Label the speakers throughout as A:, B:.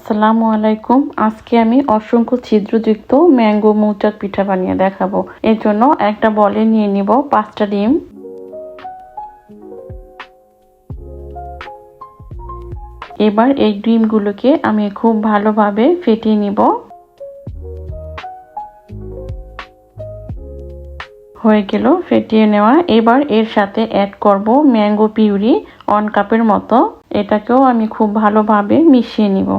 A: আসসালামু আলাইকুম। আজকে আমি অসংখ্য ছিদ্রযুক্ত ম্যাঙ্গো মৌচাক পিঠা বানিয়ে দেখাবো। এর জন্য একটা বলে নিয়ে নিব 5টা ডিম। এবার এই ডিমগুলোকে আমি খুব ভালোভাবে ফেটিয়ে নিব। হয়ে গেল ফেটিয়ে নেওয়া। এবার এর সাথে অ্যাড করব ম্যাঙ্গো পিউরি 1 কাপের মতো। এটাকেও আমি খুব ভালোভাবে মিশিয়ে নিব।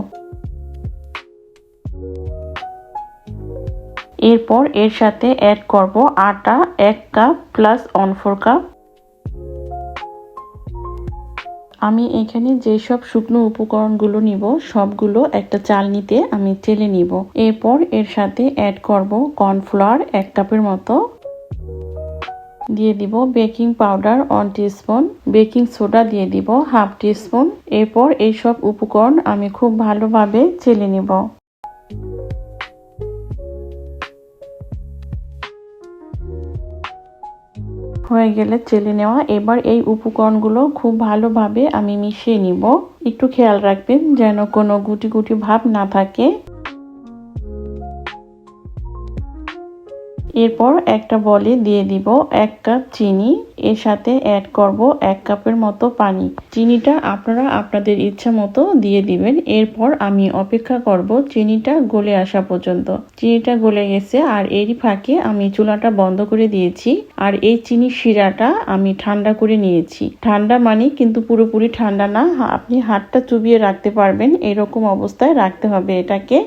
A: এরপর এর সাথে অ্যাড করব আটা 1 কাপ প্লাস 1/4 কাপ। আমি এখানে যেসব শুকনো উপকরণগুলো নিব সবগুলো একটা চালনিতে আমি চেলে নিব। এরপর এর সাথে অ্যাড করব কর্নফ্লাওয়ার 1 কাপের মতো, দিয়ে দিব baking powder 1 teaspoon, baking soda দিয়ে দিব 1/2 টিস্পুন। এরপর এই সব উপকরণ আমি খুব ভালোভাবে চেলে নিব। হয়ে গেলে চেলে নেওয়া। এবার এই উপকরণগুলো খুব ভালোভাবে আমি মিশিয়ে নিব। একটু খেয়াল রাখবেন যেন কোনো গুটি গুটি ভাব না থাকে। এরপর একটা বলে দিয়ে দিব 1 কাপ চিনি, এর সাথে অ্যাড করব 1 কাপের মতো পানি। চিনিটা আপনারা আপনাদের ইচ্ছা মতো দিয়ে দিবেন। এরপর আমি অপেক্ষা করব চিনিটা গলে আসা পর্যন্ত। চিনিটা গলে গেছে আর এরই ফাঁকে আমি চুলাটা বন্ধ করে দিয়েছি। আর এই চিনির শিরাটা আমি ঠান্ডা করে নিয়েছি। ঠান্ডা মানে কিন্তু পুরোপুরি ঠান্ডা না, আপনি হাতটা চুবিয়ে রাখতে পারবেন এরকম অবস্থায় রাখতে হবে এটাকে।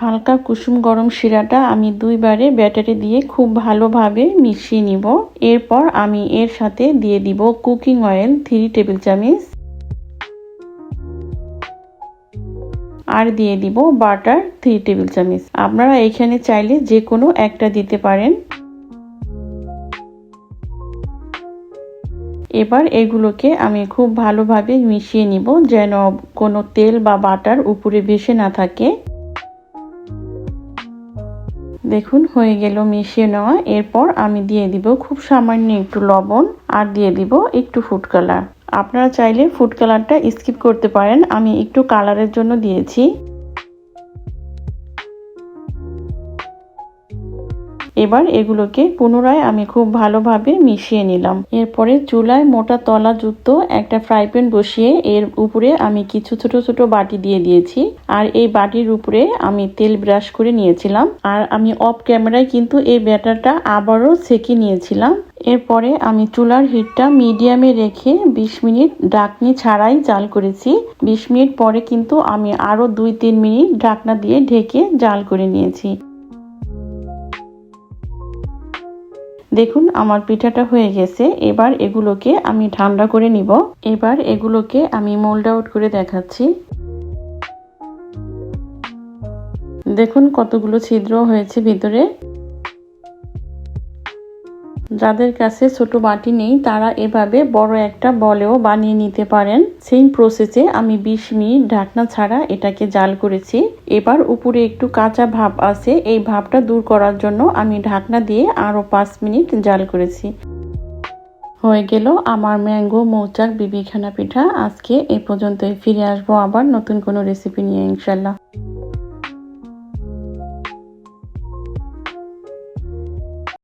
A: হালকা কুসুম গরম শিরাটা আমি 2 বারে ব্যাটারে দিয়ে খুব ভালোভাবে মিশিয়ে নিব। এরপর আমি এর সাথে দিয়ে দিব কুকিং অয়েল 3 টেবিল চামচ আর দিয়ে দিব বাটার 3 টেবিল চামচ। আপনারা এখানে চাইলে যে কোনো একটা দিতে পারেন। এবার এগুলোকে আমি খুব ভালোভাবে মিশিয়ে নিব যেন কোনো তেল বা বাটার উপরে ভেসে না থাকে। দেখুন হয়ে গেল মিশিয়ে নেওয়া। এরপর আমি দিয়ে দিব খুব সামান্য একটু লবণ আর দিয়ে দিব একটু ফুড কালার। আপনারা চাইলে ফুড কালারটা স্কিপ করতে পারেন, আমি একটু কালারের জন্য দিয়েছি। এবার এগুলোকে পুনরায় আমি খুব ভালোভাবে মিশিয়ে নিলাম। এরপরে চুলায় মোটা তলাযুক্ত একটা ফ্রাই প্যান বসিয়ে এর উপরে আমি কিছু ছোট ছোট বাটি দিয়ে দিয়েছি। আর এই বাটির উপরে আমি তেল ব্রাশ করে নিয়েছিলাম। আর আমি অফ ক্যামেরায় কিন্তু এই ব্যাটারটা আবারও সেঁকে নিয়েছিলাম। এরপরে আমি চুলার হিটটা মিডিয়ামে রেখে 20 মিনিট ঢাকনি ছাড়াই জাল করেছি। 20 মিনিট পরে কিন্তু আমি আরো 2-3 মিনিট ঢাকনা দিয়ে ঢেকে জাল করে নিয়েছি। দেখুন আমার পিঠাটা হয়ে গেছে। এবার এগুলোকে আমি ঠান্ডা করে নিব। এবার এগুলোকে আমি মোল্ড আউট করে দেখাচ্ছি। দেখুন কতগুলো ছিদ্র হয়েছে ভিতরে। যাদের কাছে ছোট বাটি নেই তারা এভাবে বড় একটা বলেও বানিয়ে নিতে পারেন। সেম প্রসেসে আমি 20 মিনিট ঢাকনা ছাড়া এটাকে জাল করেছি। এবার উপরে একটু কাঁচা ভাব আছে, এই ভাবটা দূর করার জন্য আমি ঢাকনা দিয়ে আরো 5 মিনিট জাল করেছি। হয়ে গেল আমার ম্যাঙ্গো মৌচাক বিবিখানা পিঠা। আজকে এই পর্যন্তই। ফিরে আসবো আবার নতুন কোনো রেসিপি নিয়ে ইনশাল্লাহ।